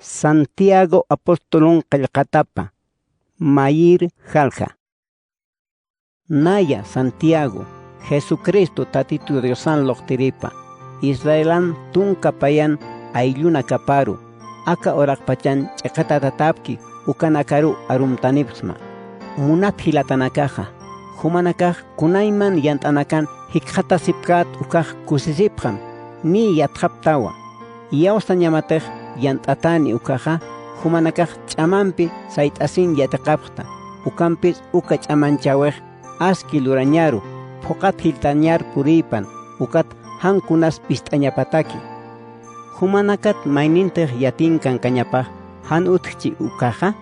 Santiago apostolon qillqatapa, Mayir jalja. Naya Santiago, Jesucristo tatitu Diosan loqtiripa, Israelan tunkapayan aylluna kaparu, aka orakpachan ch'qatatatapki ukanakaru arumtanipsma. Munat hilatanakaja, humanakaj kunayman yantanakan hikjatasipkat ukaj kusisipjan, ni yatjaptawa. Yawsañamatej yantatani ukaja, humanakaj ch'amanpi sayt'asin yataqapta, ukampis uka ch'amanchawej aski lurañaru, phoqat hiltañar puripan, ukat hankunas pist'añapataki. Humanakat maynintej yatinkan kañapaj, han utqchi ukaja,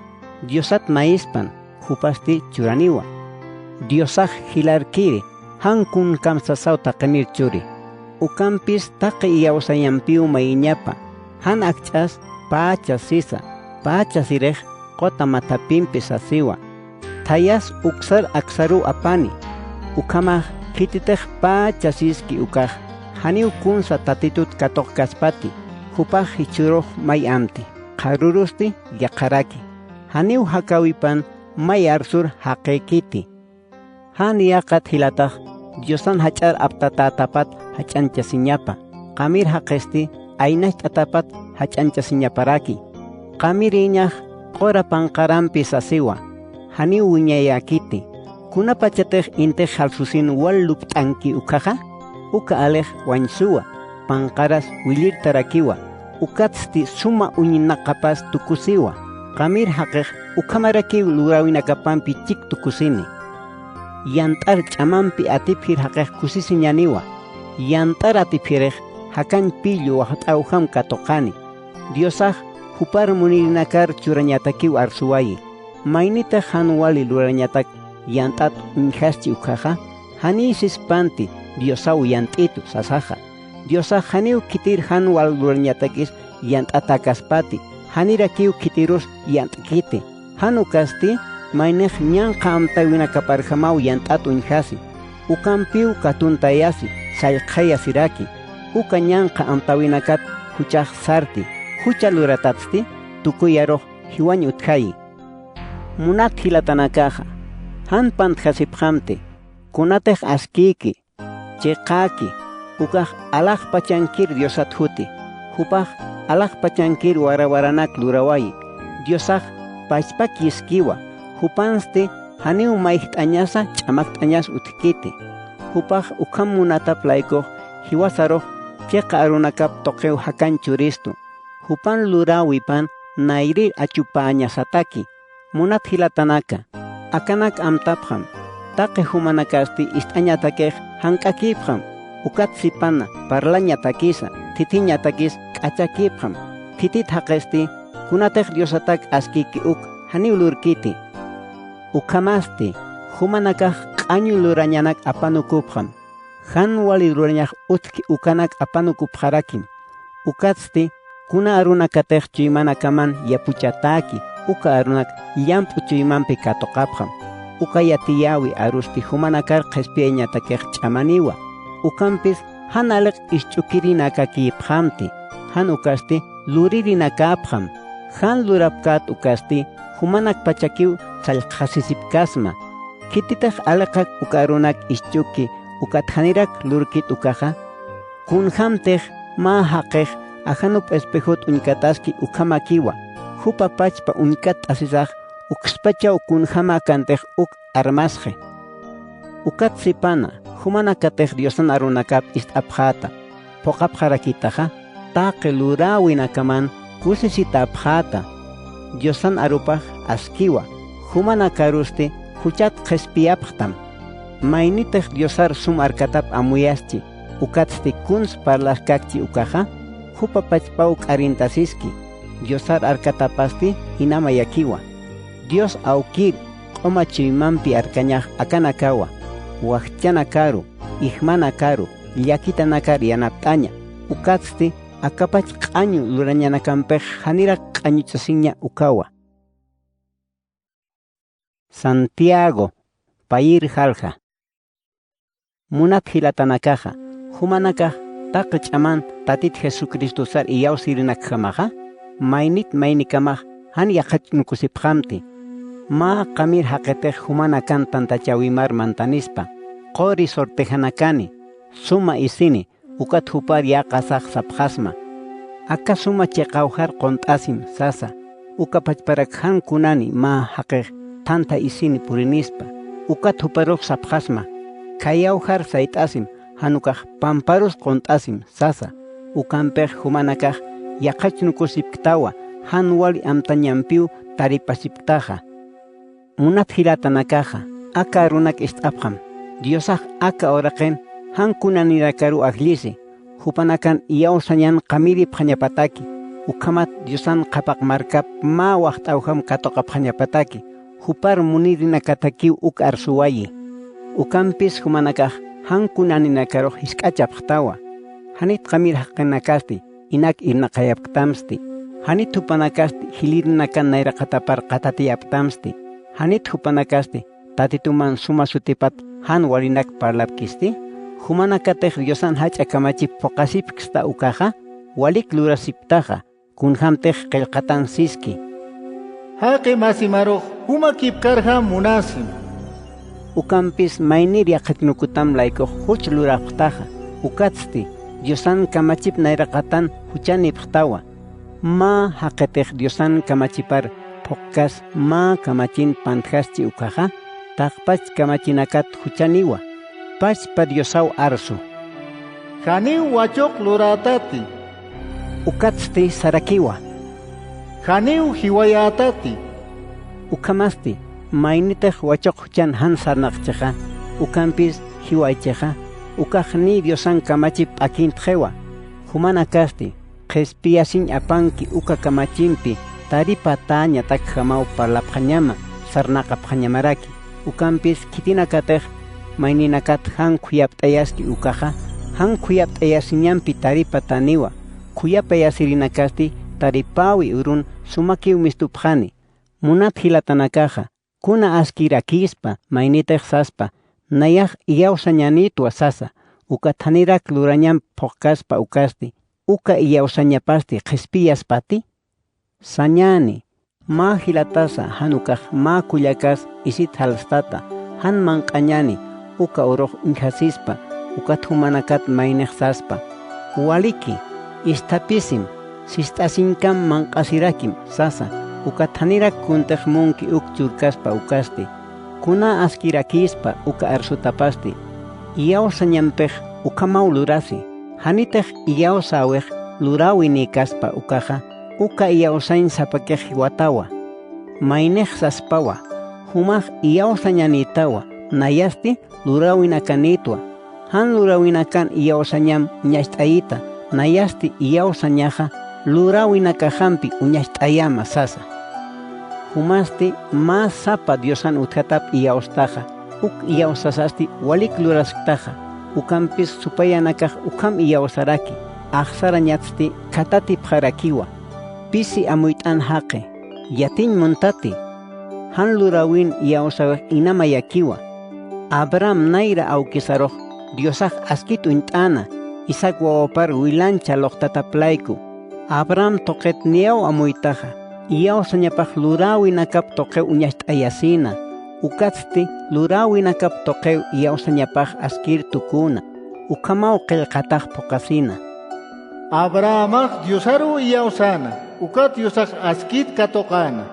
Diosat maispan, hupasti churaniwa. Diosaj hilarkiri, hankun kamsasawta qanir churi. Ukampis taqi yawsayanpiu mayñapa, han akch'as pacha sisa, pacha sirej qota matapimpi sasiwa. Thayas uksar aksaru apani, ukamaj kititej pacha siski ukaj, haniu kunsa tatitut katok kaspati, hupaj hichuruj may amti, qarurusti yaqaraki, haniu hakawipan may arsur haqekiti. Han yaqat hilataj, Diosan hach'ar aptatatapat hach'anchasiñapa, qamir haqesti aynach t'atapat hach'anchasiñaparaki. Qamir iñaj qora panqarampi sasiwa, haniu wiñayakiti, kunapachatej intej halsusin wallup t'anki ukaja, uka alej wañsuwa, panqaras wilir tarakiwa, ukatsti suma uñinaqapas tukusiwa, qamir haqej ukamaraki lurawinakapampi chik tukusini. Yantar ch'amanpi atipjir haqej kusisiñaniwa, yantar atipjirej hakan pillu waqt'awjam katoqani. Diosaj hupar munirinakar churañatakiw arsuwayi, maynita han wali lurañatak yantat unjaschi ukaja, hani sispanti Diosaw yant'itu sasaja. Diosaj haniw kitir han wal lurañatakis yantatakaspati, hanirakiw kitirus yant'kiti, hanu kasti maynej ñanqa amtawinakaparjamaw yant'at unjasi, ukampiw katuntayasi, sallqaya siraki, uka ñanqa amtawinakat huchaj sarti, hucha luratatsti, tukuyaroj hiwañ utjayi. Munat hilatanakaja, han pantjasipjamte, kunatej askiki, cheqaki, ukaj alaj pachankir Diosat huti, hupaj alaj pachankir warawaranak lurawayi, Diosaj pachpak yiskiwa, hupansti haniu mayht'añasa ch'amakht'añas utkiti, hupaj ukam munataplaykuj hiwasaroj cheqa arunakap toqew hakan churistu, hupan lurawipan nayrir achupaañasataki, munat hilatanaka, akanak amtapjam, taqi humanakasti ist'añatakej hank'akipjam, ukat sipana parlañatakisa, titiñatakis k'achakipjam, titit haqesti kunatej Diosatak askiki uk haniu lurkiti. Ukamasti, humanakaj q'añu lurañanak apanukupjam, han wali lurañaj utki ukanak apanukupjarakim, ukatsti kuna arunakatej chuymanakaman yapuchataki, uka arunak llampu chuymanpi katoqapjam, uka yatiyawi arusti humanakar qespiañatakej ch'amaniwa, ukampis han aliq ixch'ukirinakakipjamti, han ukasti luririnakapjam, han lurapkat ukasti humanak pachakiw sallqasisipkasma, kititaj aliqak ukarunak ixchuki ukatjanirak lurkit ukaja, kunhamtej ma haqej ajanup espejot uñkataski ukamakiwa, hupa pachpa uñkat asisaj ukspachaw kunjama kantej uk armasje. Ukat sipana humanakatej Diosan arunakap ist'apjata, poqapjarakitaja, taqi lurawinakaman kusisitapjata, Diosan arupaj askiwa, humanakarusti huchat qespiapjtam, maynitej Diosar sum arkatap amuyaschi, ukatsti kuns parlaskakchi ukaja, hupa pachpaw k'arintasiski, Diosar arkatapasti hinama yakiwa. Dios awkir q'oma chuymanpi arkañaj akanakawa, waqchanakaru, ijmanakaru, llakitanakar yanapt'aña, ukatsti akapach q'añu lurañanakampej hanirak q'añuchasiña ukawa. Santiago, payir jalja. Munat hilatanakaja, humanakaj taqi ch'aman tatit Jesucristo sar iyawsirinak jamaja, mainit mainikamaj han yaqachnukusipqamti. Ma qamir haqetej humana kan tantachawimar mantanispa. Qori sortejanakani. Suma isini ukat hupar yaqasaq sapqasma. Aka suma cheqawjar qont'asim sasa. Uka pachparakhan kunani ma haqej tanta isini purinispa. Ukat huparuq sapqasma. Kayawjar sait'asim hanukaj pamparus qont'asim sasa. Ukampej humanakaj yaqachnukusipktawa han wali amtañampiu taripasiptaja. Munat hilatanakaja aka runak ist'apqam. Diosaj aka oraqen han kunanirakaru aglisi. Hupanakan iyawsañan qamiri phañapataki. Ukamat Diosan qapak markap ma waqt'awham katoqa phañapataki. Hupar munirinakatakiw uk arsuwayi. Ukampis humanakaj han kunaninakaruq hisk'achapqtawa. Hanit qamir haqqinakasti inak irnaqayaptamsti. Hanit hupanakasti hilirinakan nayraqatapar qatatiyaptamsti. Hanit hupanakasti tatituman suma sutipat han warinak parlapkisti. Humanakatej Diosan hacha kamachip pokasipksta ukaja walik lurasiptaja kunhamtej qillqatan siski. Haqi masimaruq humakipkarja munasim. Ukampis mainir yaqitnukutam laykuq huch luraqtaja ukatsti Diosan kamachip nayraqatan huchanipqtawa. Ma haqetej Diosan kamachipar pokkas ma kamachin pantjaschi ukaja taqpach kamachinakat huchaniwa. Pachpa Diosaw arsu. Janiw wachoq luratati. Ukatsti sarakiwa. Janiw hiwayatati. Ukamasti mainitej wachoq huchan han sarnaqcheja. Ukampis hiwaycheja. Ukajni Diosan kamachip akintjewa. Humanakasti qespiyasin apanki uka kamachimpi taripa taña takjamaw parlapqañama sarnaqapqañamaraki. Ukampis kitinakatej maininakat han kuyapt'ayaski ukaja han kuyapt'ayasiñampi taripa taniwa kuyapayasirinakasti taripawi urun sumakiw mistupqani munat hilatanakaja kuna askirakispa mainitej saspa nayaj iyawsañanitwa sasa ukatanirak lurañan phokkaspa ukasti uka iyawsañapasti qespiyaspati sañani ma hilatasa hanukaj ma kullakas isit halstata han manqañani uka uruq inhasispa ukat humanakat mainexsaspa waliki istapisim sistasinkam manqasirakim sasa ukatanirak kuntej munki uk churkaspa ukasti kuna askirakispa uka arsutapasti iyawsañampej ukamaw lurasi hanitej iyawsawej lurawini-kaspa ukaja uka iyawsañ sapakej watawa mainexsaspawa humaj iyawsañanitawa nayasti lurawinakanitwa han lurawinakan iyawsañam uñasht'ayita nayasti iyawsañaja lurawinakahampi uñasht'ayama sasa humasti ma sapa Diosan utjatap iyawstaja uk iyawsasasti walik lurasktaja ukampis supayanakaj ukam iyawsaraki aqsarañatsti katati pqarakiwa pisi amuyt'an haqe yatin muntati han lurawin iyawsawaj inamayakiwa Abraham naira awkisaroq Diosaj askit unt'ana Isaac wawapar wilancha loqtataplayku Abraham toqet niyaw amuytaja iyawsañapaj lurawinakap toqew uñasht'ayasina ukatsti lurawinakap toqew iyawsañapaj askir tukuna ukamaw qillqataj pokasina Abrahamaj Diosaru iyawsana ukat Diosaj askit katoqana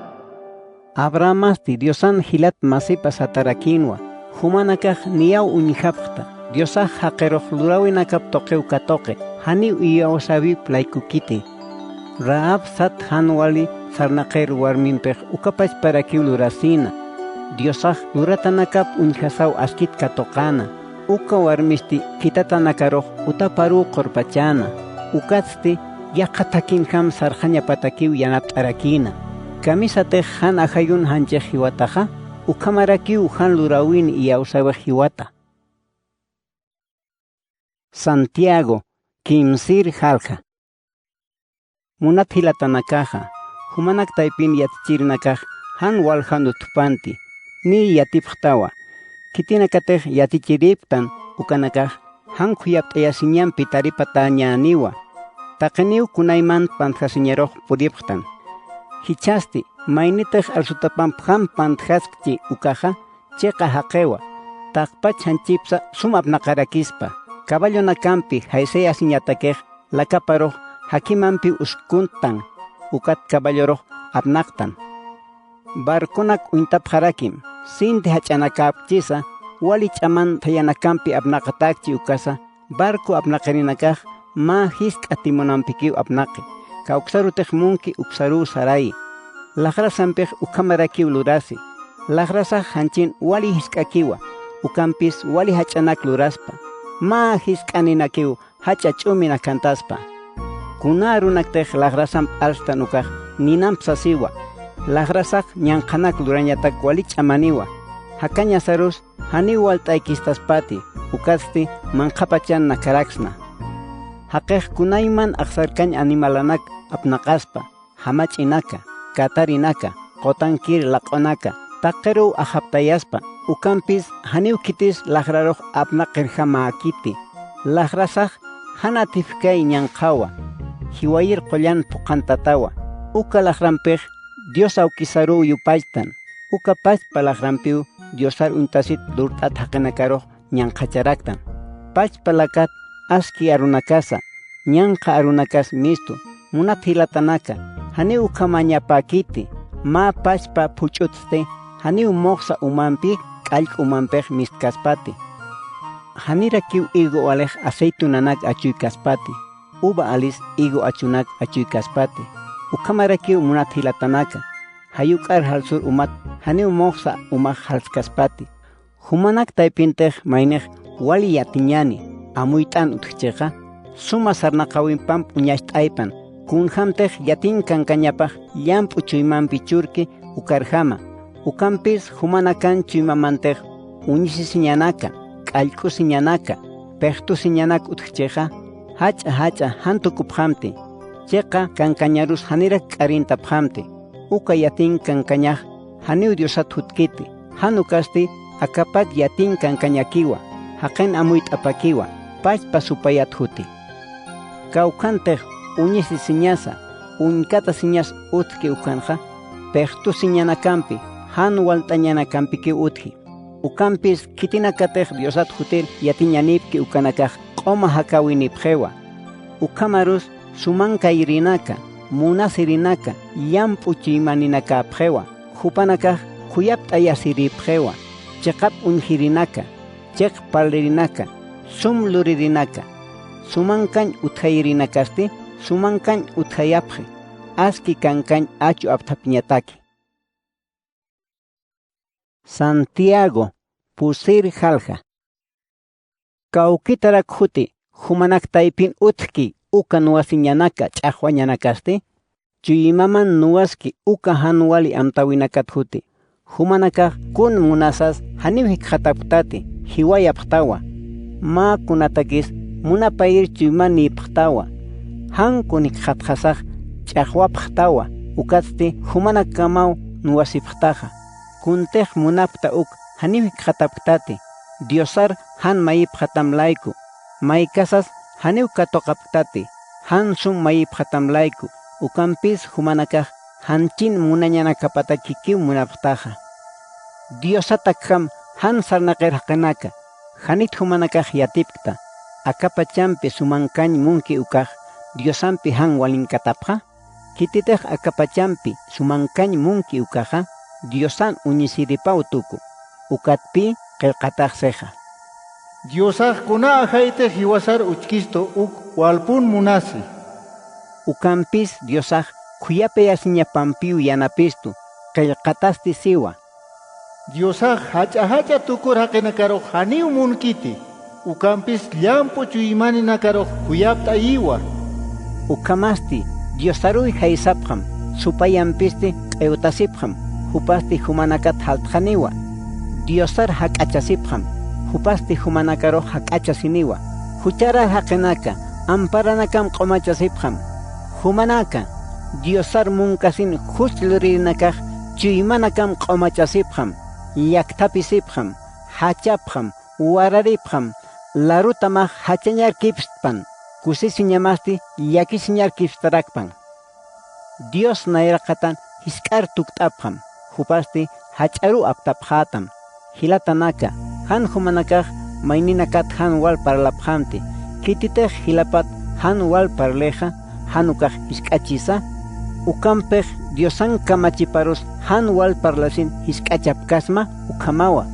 Abrahamasti Diosan hilat masipa satarakinwa humanakaj niyaw uñijapqta Diosaj haqeroq lurawinakap toqew katoqe haniw iyawsabip laykukiti Rahab sat han wali sarnaqer warminpej ukapach parakiw lurasina Diosaj luratanakap uñjasaw askit katoqana uka warmisti kitatanakaroq utaparu qorpachana ukatsti yaqatakinham sarjañapatakiw yanapt'arakina kamisatej han ajayun hanchej hiwataja ukamarakiw han lurawin iyawsawej hiwata Santiago kimsir jalja munat hilatanakaja humanak taypin yatichirinakaj han walhan utpanti ni yatipqtawa kitinakatej yatichiriptan ukanakaj han khuyapt'ayasiñampi taripatañaniwa Taqeniu kunayman pantjasiñeroq pudipqtan. Hichasti maynitaq alsutapan phan pantjaskchi ukaja cheqa haqewa. Taqpa chanchipsa sumap naqarakispa. Caballo nakampi haisea siñatakej lakaparoq hakimanpi uskuntan ukat caballoroq apnaqtan. Barkunak uintapqarakim sinti hach'anakapchisa wali ch'aman thayanakampi apnaqatakchi ukasa barku apnaqarinakaj ma hisk'a timunanpikiw apnaqi kawqsarutej munki uksaru saray laqrasanpej ukamarakiw lurasi laqrasaj hanchin wali hisk'akiwa ukampis wali hach'anak luraspa ma hisk'aninakiw hacha ch'umina kantaspa kuna runaktej laqrasan alstan ukaj ninampsasiwa laqrasaq ñanqanak lurañatak wali ch'amaniwa hakaña sarus haniwal t'aykistaspati ukasti manqapachan nakaraksna haqej kunayman aqsarkañ animalanak apnaqaspa hamach'inaka katarinaka qotankir laq'onaka taqeru ahaptayaspa ukampis haniw kitis laqraroq apnaqir hamakiti laqrasaq hanatifkay ñanqawa hiwayir qollan puqantatawa uka laqranpej Dios awkisaru yupaytan uka pachpa laqranpiw Diosar untasit lurt'at haqinakaroq ñanqacharaktan pachpa lakat aski arunakasa ñanqa arunakas mistu munat hilatanaka haniw kamañapakiti ma pachpa phuch'utste haniw moqsa umanpi k'allk umanpej mistkaspati hanira kiw igo alej aceitunanac achuykaspati uva alis igo achunak achuykaspati ukamarakiw munat hilatanaka hayuk'ar halsur umat haniw moqsa umaq halskaspati humanak taypintej maynej wali yatiñani amuyt'an utqcheqa suma sarnaqawinpam puñasht'aypan kunhamtej yatin kankañapaj llamp'u chuymanpi churki ukarjama ukampis humanakan chuymamantej uñisisiñanaka k'allk'usiñanaka pejtusiñanak utqcheqa hach'a hantukuphamti cheqa kankañarus hanirak k'arintaphamti uka yatin kankañaj haniw Diosat hutkiti hanukasti akapat yatin kankañakiwa haqen amuyt'apakiwa pachpa supayat huti kawqantej uñisisiñasa uñkata siñas utki ukanja pejtusiñanakampi han walt'añanakampiki utki ukampis kitinakatej Diosat hutir yatiñanipki ukanakaj q'oma hakawinipjewa ukamarus sumankayrinaka munasirinaka llamp'u chuymaninakapjewa hupanakaj khuyapt'ayasiripjewa cheqap unhirinaka cheq parlirinaka sum luririnaka sumankañ utjayrinakasti sumankañ utjayapje aski kankañ achu aptapiñataki Santiago pusir jalja kawkitarak huti humanak taypin utki uka nuwasiñanaka ch'aqwañanakasti chuymaman nuwaski uka hanwali amtawinakat huti humanakaq kun munasas haniwik khataptati hiwayapqtawa ma kunatakis munapayir chuymani pqtawa han kunik khatkhasaq ch'aqwapqtawa ukasti humanakamaw nuwasipqtaqa kuntej munapta uk haniwik khataptati Diosar han mayipqatamlayku maykasas haniw katoqaptati han sum mayipqatamlayku ukampis humanakaq hanchin munañanakapatakikiw munapqtaqa Diosatakam han sarnaqirqanaka hanit humanakaq yatipqta akapachampi sumankañ munki ukaq Diosampi han walinkatapqa kititej akapachampi sumankañ munki ukaqa Diosan uñisiripaw tuku ukatpi qillqataq seqa Diosaq kuna haytej hiwasar uchkisto uk walpun munasi ukampis Diosaq kuyape asiñapampiw yanapistu qillqatasti siwa Diosaq hacha tukur haqinakaroq haniw munkiti ukampis llampu chuymaninakaroq kuyapta iwa ukamasti Diosaruy haysapqam supayampisti q'ewtasipqam hupasti humanakat haltqaniwa Diosar hak'achasipqam hupasti humanakaroq hak'achasiniwa huchara haqinaka amparanakam q'umachasipqam humanaka Diosar munkasin huslurinakaq chuymanakam q'umachasipqam llaqtapisipqam hachapqam wararipqam larutamaj hachañarkipspan kusisi ñamasti llakisiñar kiftarakpan. Dios nairaqatan hisk'ar tukt'apqam, hupasti hach'aru aptapqatam, hilatanaka, han humanakaq mayninakat han wal parlapqamti, kititej hilapat han wal parleja, hanukaq hisk'achisa, ukampej Diosan kamachiparos han wal parlasin hisk'achapkasma ukamawa,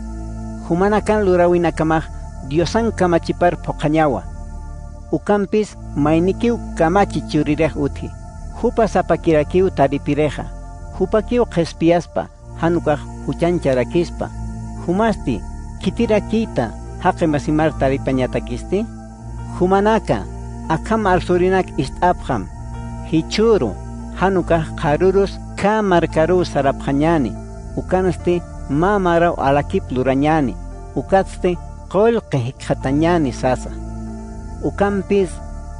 humanakan lurawinakamaj Diosan kamachipar poqañawa, ukampis maynikiw kamachi churirej uthi, hupa sapakirakiw taripireja, hupakiw qespiaspa, hanukaq huchancharakispa, humasti kitirakita haqe masimar taripañatakisti, humanaka akam arsurinak ist'apqam, hichuru hanukaq qarurus ka markaru sarapqañani, ukanasti mamaraw alakip lurañani, ukatsti qollqe hiqhatañani sasa. Ukampis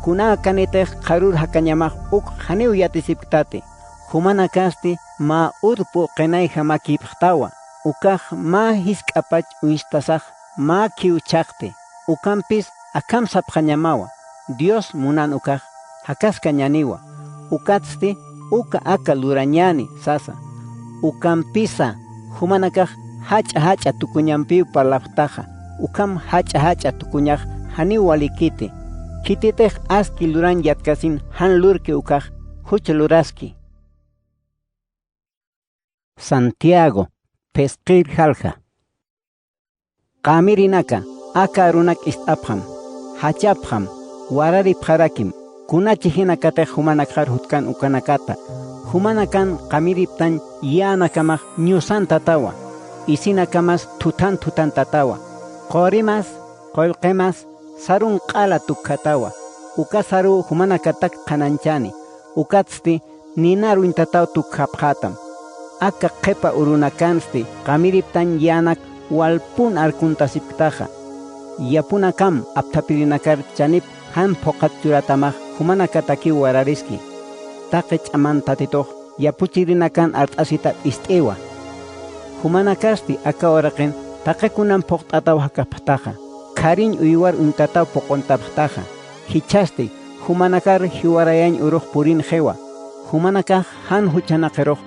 kuna kanitej qarur hakañamaq uk haniw yatisipktate, humanakasti ma urpu qenay hamakipqtawa, ukaq ma hisk'apach uishtasaq ma kiuchaqte, ukampis akam sapqañamawa, Dios munan ukaq hakaskañaniwa, ukatsti uka aka lurañani sasa, ukampisa humanakaq hacha tukuñampiw parlaqtaqa, ukam hacha tukuñaq haniw walikiti, kititej aski luran yatkasin han lurki ukaq huch luraski. Santiago, pesqir jalja. Qamirinaka, aka runak ist'apqam, hachapqam, warari pqarakim, kunachi hina katej humanakjar hutkan ukanakata, humanakan qamiriptan yanakamaj ñusan tatawa, isinakamas tutan tatawa, qorimas, qollqemas, sarun qala tukkatawa, uka saru humanakatak qananchani, ukatsti ninaruin tataw tukkapqatam, aka qepa urunakansti qamiriptan yanak walpun arkuntasiptaja, yapunakam aptapirinakar chanip han poqat churatamaj humanakataki warariski, taqe ch'aman tatitoq yapuchirinakan art'asita ist'iwa, humanakasti aka oraqen taqe kunan poqt'ataw hakaptaja, karin uywar untataw poqontaptaja, hichasti humanakar hiwarayan uruq purin jewa, humanakaj han huchanaqeroq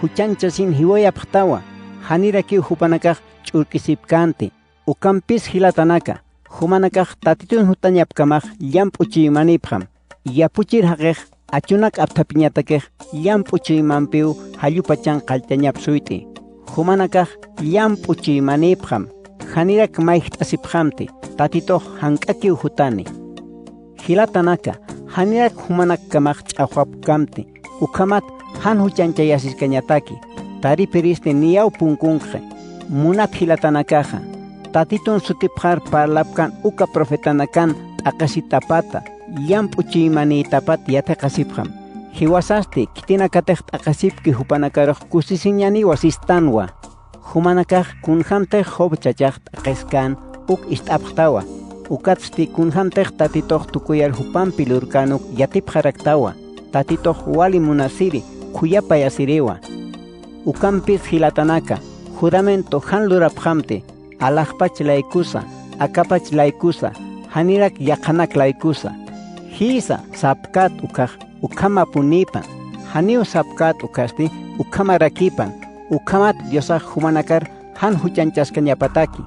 huchanchasin hiwayapqtawa, haniraki hupanakaj ch'urkisipkanti, ukampis hilatanaka, humanakaj tatitun hutañapkamaj llamp'uchiymanipqam, yapuchir haqej achunak aptapiñatakej llamp'uchiymanpiw hallupachan qaltañap suyt'i, humanakaj llamp'uchiymanipqam, hanirak mayht'asipqamti, tatitoq hank'akiw hutani. Hilatanaka, hanirak humanakkamaj ch'awapkamti, ukamat han huchanchayasiscañataki, taripiristi niyaw punkunqe, munat hilatanakaja, tatitun sutipqar parlapkan uka profetanakan t'aqasitapata, llamp'uchiymanitapat yataqasipqam, hiwasasti kitinakatej t'aqasipki hupanakaroq kusisiñaniwa sistanwa, humanakaj kunhamtej hobchachaj t'aqeskan uk ist'apqtawa, ukatsti kunhamtej tatitoq tukuyar hupanpi lurkanuk yatipqaraktawa, tatitoq wali munasiri kuyapayasiriwa, ukampis hilatanaka, juramento han lurapqamti, alaqpach laykusa, akapach laykusa, hanirak yaqanak laykusa, hisa sapkat ukaq ukama punipan, haniw sapkat ukasti ukama rakipan, ukamat Diosaq humanakar han huchanchaskañapataki,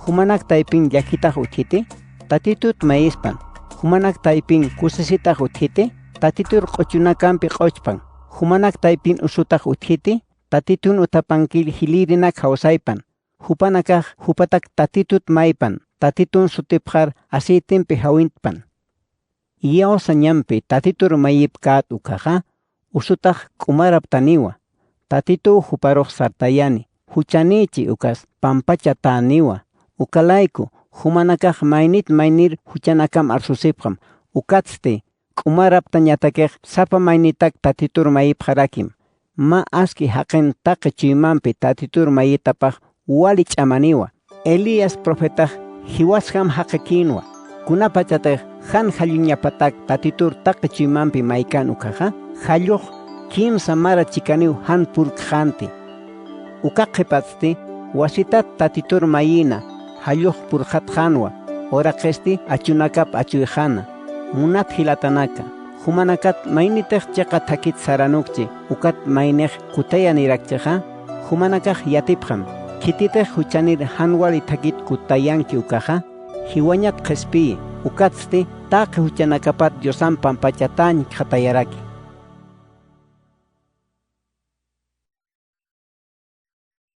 humanak taypin llakitaq uthiti, tatitut maispan, humanak taypin kusisitaq uthiti, tatitur q'uchunakampi q'uchpan, humanak taypin usutaq uthiti, tatitun utapankil hilirinak hawsaypan, hupanakaj hupatak tatitut maypan, tatitun sutipqar asitinpi hawintpan. Iyaw sañampi tatitur mayipkat ukaja, usutaj k'umaraptaniwa, tatitu huparoq sartayani, huchanichi ukas pampacha taniwa, ukalayku humanakaj maynir huchanakam arsusipqam, ukatsti k'umaraptañatakej sapa maynitak tatitur mayipqarakim, ma aski haqen taqe chiymanpi tatitur mayitapaj wali ch'amaniwa, Elías profetaj hiwasham haqekinwa, kunapachatej han halluñapatak tatitur taqe chiymanpi maykan ukaja, halluq kimsa mara chikaniw han purqanti, ukaqipatsti wasitat tatitur mayina halluq purqatqanwa, oraqesti achunakap achuyjana, munat hilatanaka humanakat mainitej chaqa thakit saranukchi ukat mainej kutaya nirakcheja humanakaj yatipjam kititej huchanir hanwari thakit kutayanki ukaja hiwañat qespi ukatsti taq huchanakapat Diosan pampachatañ khatayaraki